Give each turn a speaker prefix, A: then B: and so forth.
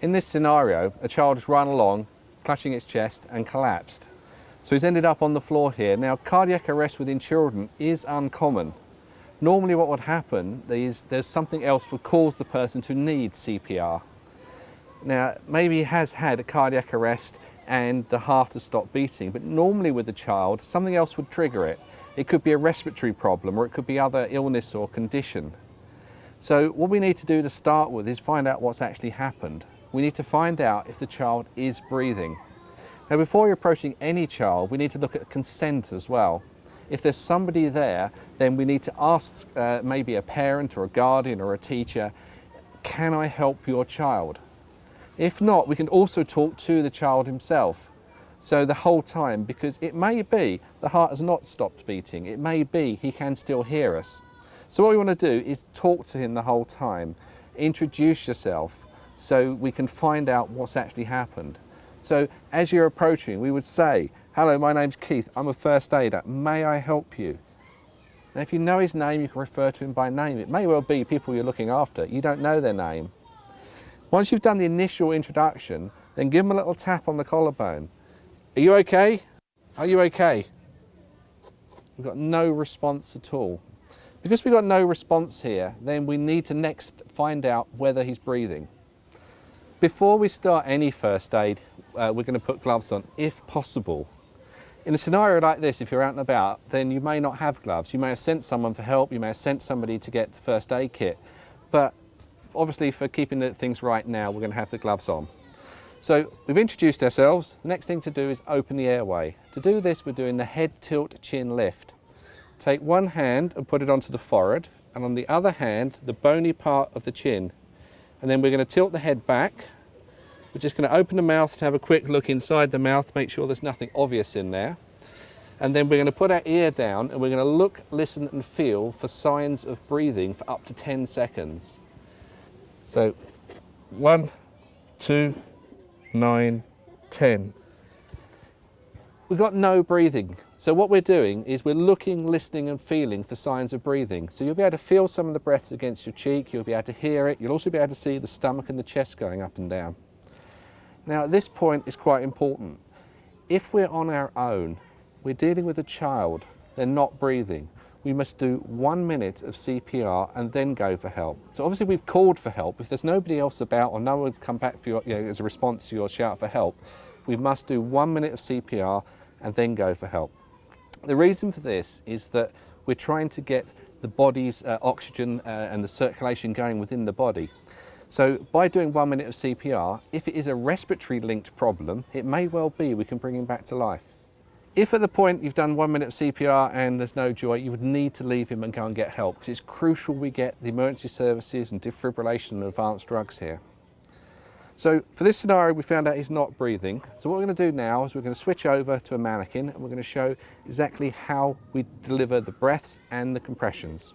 A: In this scenario, a child has run along, clutching its chest and collapsed. So he's ended up on the floor here. Now, cardiac arrest within children is uncommon. Normally what would happen is there's something else would cause the person to need CPR. Now, maybe he has had a cardiac arrest and the heart has stopped beating, but normally with the child, something else would trigger it. It could be a respiratory problem, or it could be other illness or condition. So what we need to do to start with is find out what's actually happened. We need to find out if the child is breathing. Now, before you're approaching any child, we need to look at consent as well. If there's somebody there, then we need to ask maybe a parent or a guardian or a teacher, can I help your child? If not, we can also talk to the child himself. So the whole time, because it may be the heart has not stopped beating. It may be he can still hear us. So what we want to do is talk to him the whole time. Introduce yourself so we can find out what's actually happened. So as you're approaching, we would say, hello, my name's Keith. I'm a first aider. May I help you? And if you know his name, you can refer to him by name. It may well be people you're looking after. You don't know their name. Once you've done the initial introduction, then give them a little tap on the collarbone. Are you okay? Are you okay? We've got no response at all. Because we've got no response here, then we need to next find out whether he's breathing. Before we start any first aid, we're going to put gloves on, if possible. In a scenario like this, if you're out and about, then you may not have gloves. You may have sent someone for help, you may have sent somebody to get the first aid kit, but obviously for keeping things right now, we're going to have the gloves on. So we've introduced ourselves. The next thing to do is open the airway. To do this, we're doing the head tilt chin lift. Take one hand and put it onto the forehead, and on the other hand, the bony part of the chin. And then we're going to tilt the head back. We're just going to open the mouth to have a quick look inside the mouth, make sure there's nothing obvious in there. And then we're going to put our ear down and we're going to look, listen and feel for signs of breathing for up to 10 seconds. So 1, 2, 9, 10. We've got no breathing. So what we're doing is we're looking, listening and feeling for signs of breathing. So you'll be able to feel some of the breaths against your cheek, you'll be able to hear it, you'll also be able to see the stomach and the chest going up and down. Now at this point is quite important. If we're on our own, we're dealing with a child, they're not breathing, we must do 1 minute of CPR and then go for help. So obviously we've called for help. If there's nobody else about or no one's come back for your, as a response to your shout for help, we must do 1 minute of CPR and then go for help. The reason for this is that we're trying to get the body's oxygen and the circulation going within the body. So by doing 1 minute of CPR, if it is a respiratory linked problem, it may well be we can bring him back to life. If at the point you've done 1 minute of CPR and there's no joy, you would need to leave him and go and get help, because it's crucial we get the emergency services and defibrillation and advanced drugs here. So for this scenario, we found out he's not breathing. So what we're going to do now is we're going to switch over to a mannequin and we're going to show exactly how we deliver the breaths and the compressions.